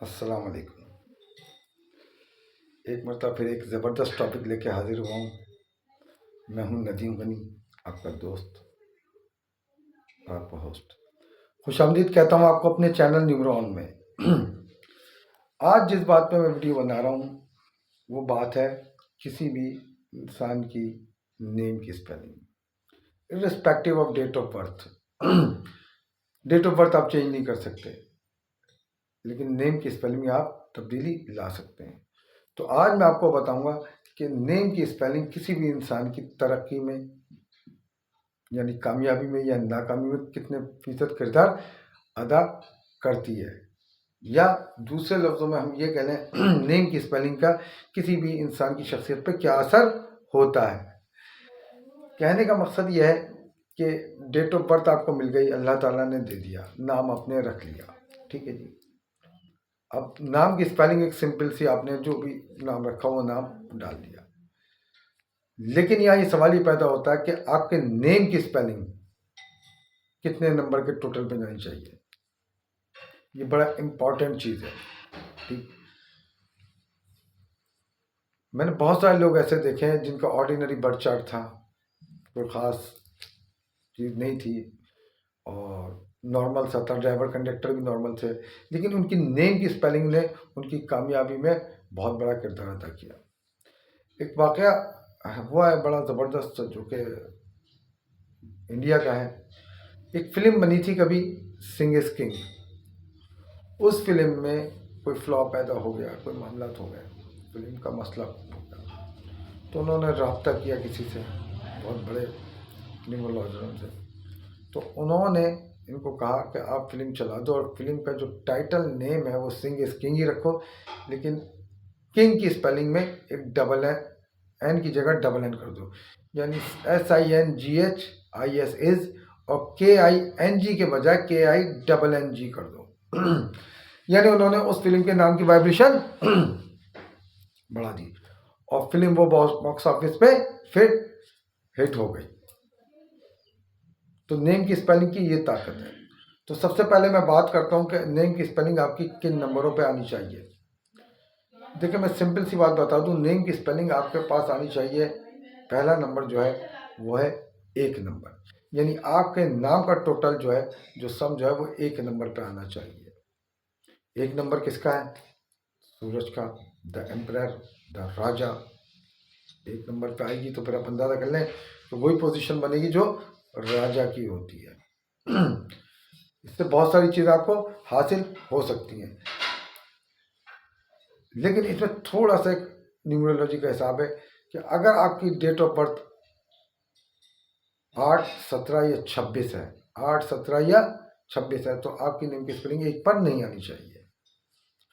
अस्सलाम वालेकुम। एक मरतबा फिर एक ज़बरदस्त टॉपिक लेके हाजिर हुआ हूँ। मैं हूँ नदीम गनी, आपका दोस्त, आपका होस्ट। खुशामदीद कहता हूँ आपको अपने चैनल न्यूमरॉन में। आज जिस बात पे मैं वीडियो बना रहा हूँ वो बात है किसी भी इंसान की नेम की spelling, irrespective of date of birth. Date of birth आप चेंज नहीं कर सकते, लेकिन नेम की स्पेलिंग में आप तब्दीली ला सकते हैं। तो आज मैं आपको बताऊंगा कि नेम की स्पेलिंग किसी भी इंसान की तरक्की में, यानी कामयाबी में या नाकामी में कितने फीसद किरदार अदा करती है, या दूसरे लफ्ज़ों में हम ये कह लें नेम की स्पेलिंग का किसी भी इंसान की शख्सियत पर क्या असर होता है। कहने का मकसद यह है कि डेट ऑफ बर्थ आपको मिल गई, अल्लाह ताला ने दे दिया, नाम आपने रख लिया, ठीक है जी। अब नाम की स्पेलिंग एक सिंपल सी, आपने जो भी नाम रखा वो नाम डाल दिया, लेकिन यहाँ ये सवाल ही पैदा होता है कि आपके नेम की स्पेलिंग कितने नंबर के टोटल पे जानी चाहिए। ये बड़ा इंपॉर्टेंट चीज़ है, ठीक। मैंने बहुत सारे लोग ऐसे देखे हैं जिनका ऑर्डिनरी बर्थ चार्ट था, कोई ख़ास चीज़ नहीं थी और नॉर्मल सा था, ड्राइवर कंडक्टर भी नॉर्मल थे, लेकिन उनकी नेम की स्पेलिंग ने उनकी कामयाबी में बहुत बड़ा किरदार अदा किया। एक वाक़या हुआ है बड़ा ज़बरदस्त, जो कि इंडिया का है। एक फिल्म बनी थी कभी, सिंग इज़ किंग। उस फिल्म में कोई फ्लॉ पैदा हो गया, कोई मामला हो गया, फिल्म का मसला हो गया। तो उन्होंने रब्ता किया किसी से, बहुत बड़े फिल्म लॉजरों से। तो उन्होंने इनको कहा कि आप फिल्म चला दो और फिल्म का जो टाइटल नेम है वो सिंग इज़ किंग ही रखो, लेकिन किंग की स्पेलिंग में एक डबल एन की जगह डबल एन कर दो, यानी SINGHIS इज, और KING के बजाय KINNG कर दो। यानी उन्होंने उस फिल्म के नाम की वाइब्रेशन बढ़ा दी और फिल्म वो बॉक्स ऑफिस पे फिर हिट हो गई। तो नेम की स्पेलिंग की ये ताकत है। तो सबसे पहले मैं बात करता हूँ कि नेम की स्पेलिंग आपकी किन नंबरों पे आनी चाहिए। देखिए, मैं सिंपल सी बात बता दूँ, नेम की स्पेलिंग आपके पास आनी चाहिए, पहला नंबर जो है वो है 1 नंबर, यानी आपके नाम का टोटल जो है, जो सम जो है वो 1 नंबर पे आना चाहिए। 1 नंबर किसका है? सूरज का, the emperor, the Raja. 1 number पे आएगी तो फिर आप अंदाजा कर लें तो वही पोजीशन बनेगी जो राजा की होती है। इससे बहुत सारी चीज़ आपको हासिल हो सकती हैं, लेकिन इसमें थोड़ा सा एक न्यूमरोलॉजी का हिसाब है कि अगर आपकी डेट ऑफ बर्थ 8, 17 या 26 है, 8, 17 या 26 है, तो आपकी नेम की स्पेलिंग 1 पर नहीं आनी चाहिए।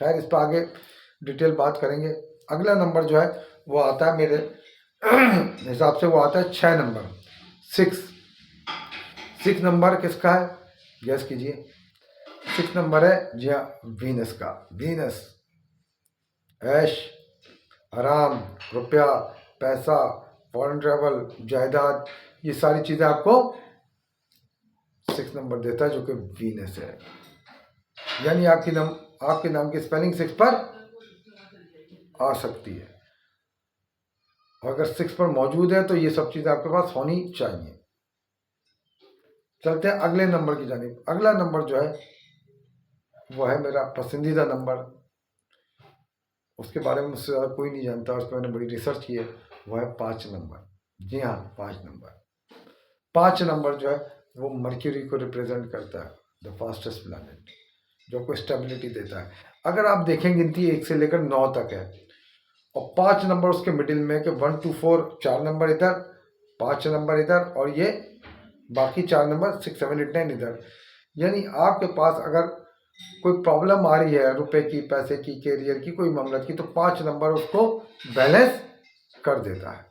खैर, इस पर आगे डिटेल बात करेंगे। अगला नंबर जो है वो आता है मेरे हिसाब से, वो आता है 6 नंबर, 6 नंबर किसका है? गैस कीजिए। 6 नंबर है, जी हाँ, वीनस का। वीनस, ऐश, आराम, रुपया, पैसा, फॉरेन ट्रैवल, जायदाद, ये सारी चीज़ें आपको 6 नंबर देता है, जो कि वीनस है। यानी आपके नाम की स्पेलिंग 6 पर आ सकती है, और अगर 6 पर मौजूद है तो ये सब चीज़ें आपके पास होनी चाहिए। चलते हैं अगले नंबर की जानिब। अगला नंबर जो है वो है मेरा पसंदीदा नंबर, उसके बारे में मुझसे ज़्यादा कोई नहीं जानता, उस पर मैंने बड़ी रिसर्च की है। वो है 5 नंबर। जी हाँ, 5 नंबर। 5 नंबर जो है वो मर्क्यूरी को रिप्रेजेंट करता है, द फास्टेस्ट प्लैनेट, जो आपको स्टेबिलिटी देता है। अगर आप देखें, गिनती 1 से लेकर 9 तक है, और 5 नंबर उसके मिडिल में, कि 1 to 4, 4 नंबर इधर, 5 नंबर इधर, और ये बाकी 4 नंबर 6, 7, 8, 9 इधर। यानी आपके पास अगर कोई प्रॉब्लम आ रही है, रुपए की, पैसे की, कैरियर की, कोई मामला की, तो 5 नंबर उसको बैलेंस कर देता है।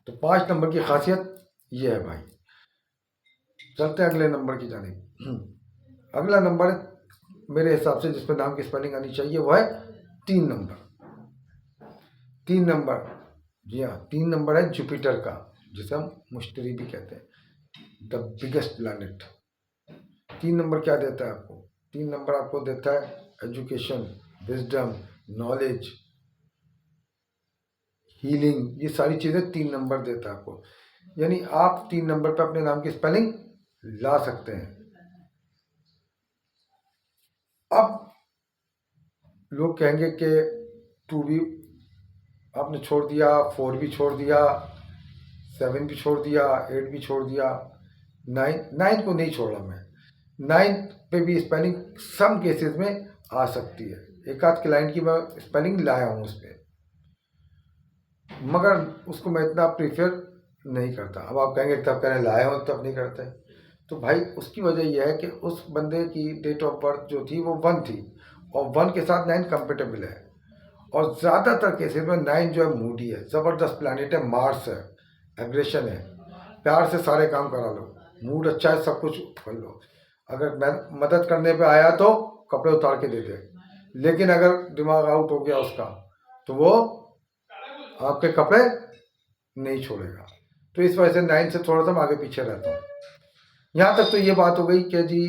तो 5 नंबर की खासियत ये है भाई। चलते हैं अगले नंबर की जानिब। अगला नंबर मेरे हिसाब से जिस पर नाम की स्पेलिंग आनी चाहिए वो है 3 नंबर। 3 नंबर, जी हाँ, 3 नंबर है जुपिटर का, जिसे हम मुश्तरी भी कहते हैं, द बिगेस्ट प्लैनेट। 3 नंबर क्या देता है आपको? 3 नंबर आपको देता है एजुकेशन, विजडम, नॉलेज, हीलिंग, ये सारी चीज़ें 3 नंबर देता है आपको। यानी आप 3 नंबर पर अपने नाम की स्पेलिंग ला सकते हैं। अब लोग कहेंगे कि 2 भी आपने छोड़ दिया, 4 भी छोड़ दिया, 7 भी छोड़ दिया, 8 भी छोड़ दिया, 9 को नहीं छोड़ा मैं। 9 पे भी स्पेलिंग सम केसेस में आ सकती है। एक आध क्लाइंट की मैं स्पेलिंग लाया हूँ उस पर, मगर उसको मैं इतना प्रीफर नहीं करता। अब आप कहेंगे तब कहने लाए हो तब नहीं करते, तो भाई उसकी वजह यह है कि उस बंदे की डेट ऑफ बर्थ जो थी वो 1 थी, और 1 के साथ 9 कंपेटेबल है। और ज़्यादातर केसेस में 9 जो है मूडी है, ज़बरदस्त प्लानिट है, मार्स है, एग्रेशन है, प्यार से सारे काम करा लो, मूड अच्छा है, सब कुछ कर लो। अगर मैं मदद करने पे आया तो कपड़े उतार के दे दे, लेकिन अगर दिमाग आउट हो गया उसका तो वो आपके कपड़े नहीं छोड़ेगा। तो इस वजह से 9 से थोड़ा सा मैं आगे पीछे रहता हूँ। यहाँ तक तो ये बात हो गई कि जी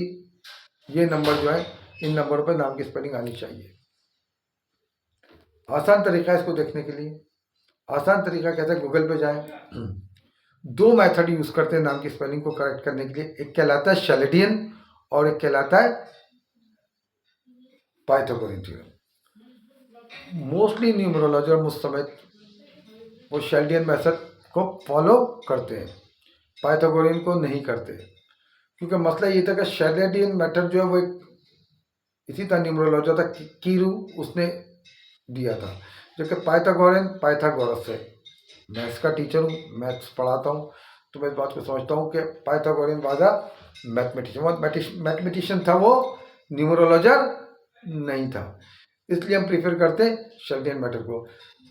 ये नंबर जो है, इन नंबरों पर नाम की स्पेलिंग आनी चाहिए। आसान तरीका है इसको देखने के लिए, आसान तरीका कहते हैं गूगल पे जाएं। 2 मेथड यूज करते हैं नाम की स्पेलिंग को करेक्ट करने के लिए, एक कहलाता है शेल्डियन और एक कहलाता है पाइथागोरन थ्योरम। मोस्टली न्यूमरोलॉजर मुझ समेत वो शेल्डियन मेथड को फॉलो करते हैं, पाइथागोरन को नहीं करते, क्योंकि मसला ये था कि शेल्डियन मेथड जो है वो एक इसी तरह न्यूमरोलॉजर था कीरू, उसने दिया था, जबकि पाइथागोरस है। मैथ्स का टीचर हूँ, मैथ्स पढ़ाता हूँ, तो मैं इस बात को समझता हूँ कि पाइथागोरन वाज अ मैथमेटिशियन था, वो न्यूमरोलॉजर नहीं था। इसलिए हम प्रीफर करते हैं शेल्डियन मेथड को।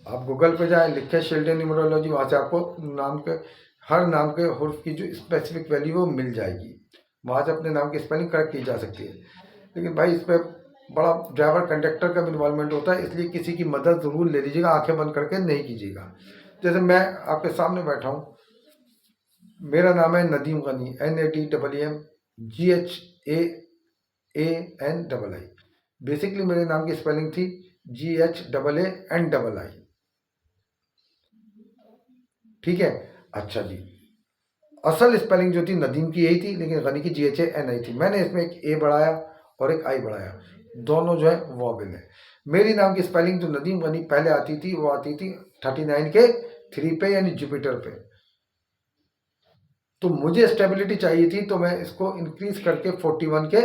आप गूगल पे जाएं, लिखें शेल्डियन न्यूमरोलॉजी, वहाँ से आपको नाम के हर नाम के हुर्फ की जो स्पेसिफिक वैल्यू वो मिल जाएगी, वहाँ से अपने नाम की स्पेलिंग करेक्ट की जा सकती है। लेकिन भाई इस पर बड़ा ड्राइवर कंडक्टर का इन्वॉल्वमेंट होता है, इसलिए किसी की मदद ज़रूर ले लीजिएगा, आंखें बंद करके नहीं कीजिएगा। जैसे मैं आपके सामने बैठा हूँ, मेरा नाम है नदीम गनी, NADEMGHAANII। बेसिकली मेरे नाम की स्पेलिंग थी GHAANII। ठीक है, अच्छा जी, असल स्पेलिंग जो थी नदीम की यही थी, लेकिन गनी की GHANI थी। मैंने इसमें एक ए बढ़ाया और एक आई बढ़ाया, दोनों जो है वॉवेल है। मेरी नाम की स्पेलिंग जो नदीम गनी पहले आती थी वो आती थी 39 के 3 पे, यानी जुपिटर पे। तो मुझे स्टेबिलिटी चाहिए थी, तो मैं इसको इंक्रीज करके 41 के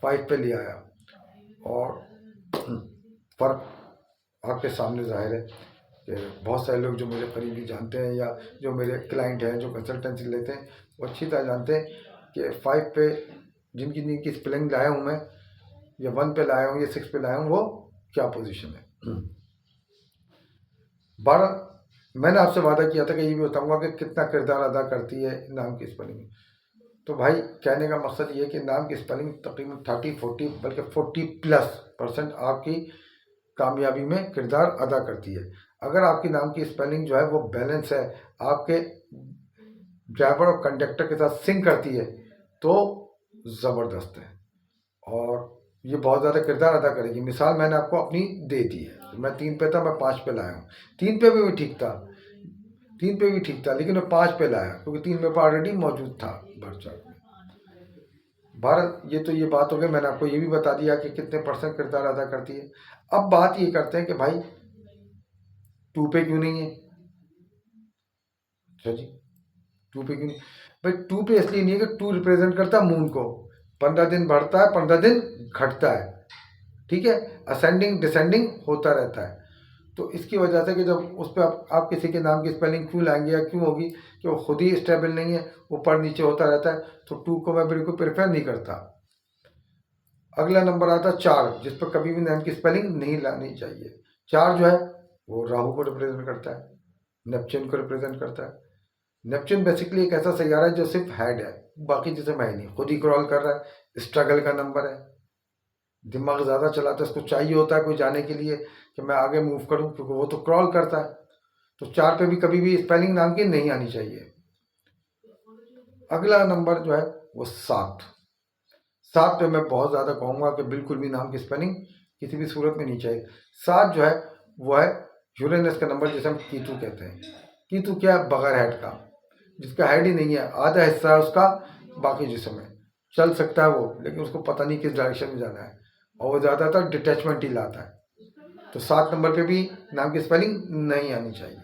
5 पे ले आया, और फर्क आपके सामने जाहिर है कि बहुत सारे लोग जो मुझे करीबी जानते हैं या जो मेरे क्लाइंट हैं जो कंसल्टेंसी लेते हैं, वो अच्छी तरह जानते हैं कि 5 पे जिनकी स्पेलिंग लाया हूँ मैं, या 1 पे लाया हूँ या 6 पे लाया हूँ, वो क्या पोजीशन है। 12 मैंने आपसे वादा किया था कि ये भी बताऊंगा कि कितना किरदार अदा करती है नाम की स्पेलिंग। तो भाई कहने का मकसद ये कि नाम की स्पेलिंग तकरीबन 30-40 बल्कि 40+% आपकी कामयाबी में किरदार अदा करती है। अगर आपकी नाम की स्पेलिंग जो है वो बैलेंस है, आपके ड्राइवर और कंडक्टर के साथ सिंक करती है, तो ज़बरदस्त है और ये बहुत ज़्यादा किरदार अदा करेगी। मिसाल मैंने आपको अपनी दे दी है, मैं 3 पे था, मैं 5 पे लाया हूँ। 3 पे भी ठीक था, 3 पे भी ठीक था, लेकिन मैं 5 पे लाया क्योंकि 3 पे ऑलरेडी मौजूद था बर्थ चार्ट में। भारत, ये तो ये बात हो गई, मैंने आपको ये भी बता दिया कि कितने % किरदार अदा करती है। अब बात ये करते हैं कि भाई 2 पे क्यों नहीं है। अच्छा जी, 2 पे क्यों नहीं भाई? 2 पे इसलिए नहीं है कि 2 रिप्रेजेंट करता है मून को, 15 दिन बढ़ता है, 15 दिन घटता है, ठीक है, असेंडिंग डिसेंडिंग होता रहता है। तो इसकी वजह से कि जब उस पर आप किसी के नाम की स्पेलिंग क्यों लाएंगे या क्यों होगी कि वो खुद ही स्टेबल नहीं है, ऊपर नीचे होता रहता है, तो 2 को मैं बिल्कुल प्रेफर नहीं करता। अगला नंबर आता है 4, जिस पर कभी भी नाम की स्पेलिंग नहीं लानी चाहिए। 4 जो है वो राहु को रिप्रेजेंट करता है, नेपच्यून को रिप्रेजेंट करता है। नेपच्यून बेसिकली एक ऐसा सैयारा है जो सिर्फ हेड है, बाकी चीज़ें है नहीं, खुद ही क्रॉल कर रहा है, स्ट्रगल का नंबर है, दिमाग ज़्यादा चलाता है, उसको चाहिए होता है कोई जाने के लिए कि मैं आगे मूव करूं, क्योंकि वो तो क्रॉल करता है। तो 4 पे भी कभी भी स्पेलिंग नाम की नहीं आनी चाहिए। अगला नंबर जो है वो 7। 7 पे मैं बहुत ज़्यादा कहूँगा कि बिल्कुल भी नाम की स्पेलिंग किसी भी सूरत में नहीं चाहिए। 7 जो है वो है यूरेनस का नंबर, जिसे हम कीटू कहते हैं। कीटू क्या है? बगैर हेड का, जिसका हेड ही नहीं है, आधा हिस्सा है उसका, बाकी जिस्म है। चल सकता है वो, लेकिन उसको पता नहीं किस डायरेक्शन में जाना है, और वो ज़्यादातर डिटैचमेंट ही लाता है। तो 7 नंबर पे भी नाम की स्पेलिंग नहीं आनी चाहिए।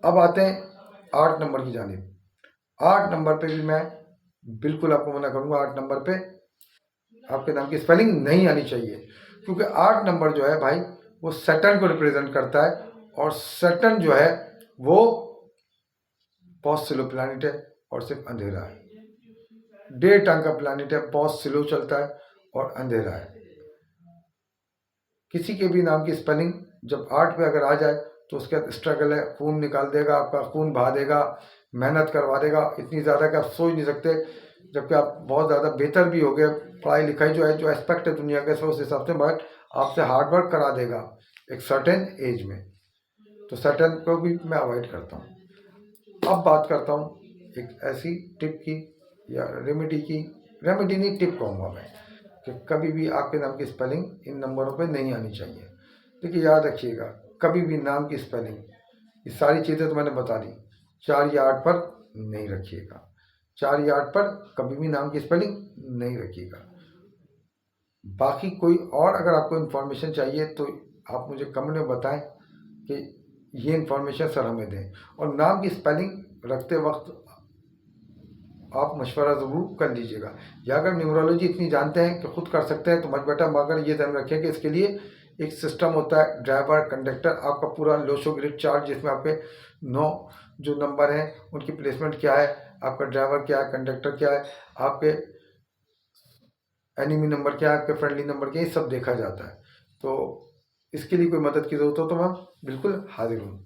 अब आते हैं 8 नंबर की जानिब। 8 नंबर पे भी मैं बिल्कुल आपको मना करूंगा, 8 नंबर पे आपके नाम की स्पेलिंग नहीं आनी चाहिए, क्योंकि 8 नंबर जो है भाई वो सैटर्न को रिप्रेजेंट करता है, और सैटर्न जो है वो बहुत स्लो प्लैनेट है और सिर्फ अंधेरा है। डे टाइम का प्लैनेट है, बहुत स्लो चलता है और अंधेरा है। किसी के भी नाम की स्पेलिंग जब 8 पे अगर आ जाए तो उसके बाद स्ट्रगल है, खून निकाल देगा, आपका खून बहा देगा, मेहनत करवा देगा इतनी ज़्यादा कि आप सोच नहीं सकते। जबकि आप बहुत ज़्यादा बेहतर भी हो गए, पढ़ाई लिखाई जो है, जो एस्पेक्ट है दुनिया के, उस हिसाब से, बट आपसे हार्ड वर्क करा देगा एक सर्टेन एज में। तो सर्टेन को भी मैं अवॉइड करता हूँ। अब बात करता हूँ एक ऐसी टिप की या रेमेडी की। रेमेडी नहीं, टिप कहूँगा मैं, कि कभी भी आपके नाम की स्पेलिंग इन नंबरों पे नहीं आनी चाहिए। देखिए याद रखिएगा, कभी भी नाम की स्पेलिंग, ये सारी चीज़ें तो मैंने बता दी, 4 या 8 पर नहीं रखिएगा। 4 या 8 पर कभी भी नाम की स्पेलिंग नहीं रखिएगा। बाकी कोई और अगर आपको इन्फॉर्मेशन चाहिए तो आप मुझे कमेंट में बताएं कि ये इन्फॉर्मेशन सर हमें दें। और नाम की स्पेलिंग रखते वक्त आप मशवरा ज़रूर कर लीजिएगा, या अगर न्यूमरोलॉजी इतनी जानते हैं कि खुद कर सकते हैं तो मच बेटा, मगर ये ध्यान रखें कि इसके लिए एक सिस्टम होता है, ड्राइवर, कंडक्टर, आपका पूरा लोशो ग्रिड चार्ट, जिसमें आपके 9 जो नंबर हैं उनकी प्लेसमेंट क्या है, आपका ड्राइवर क्या है, कंडक्टर क्या है, आपके एनिमी नंबर क्या है, आपके फ्रेंडली नंबर क्या है, ये सब देखा जाता है। तो इसके लिए कोई मदद की ज़रूरत हो तो मैं बिल्कुल हाजिर हूँ।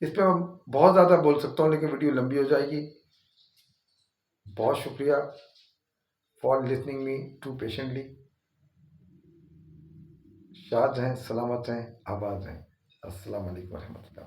इस पर मैं बहुत ज़्यादा बोल सकता हूँ, लेकिन वीडियो लंबी हो जाएगी। बहुत शुक्रिया for listening me to patiently. शाद रहें, सलामत रहें, आबाद रहें। अस्सलाम वालेकुम रहमतुल्लाह।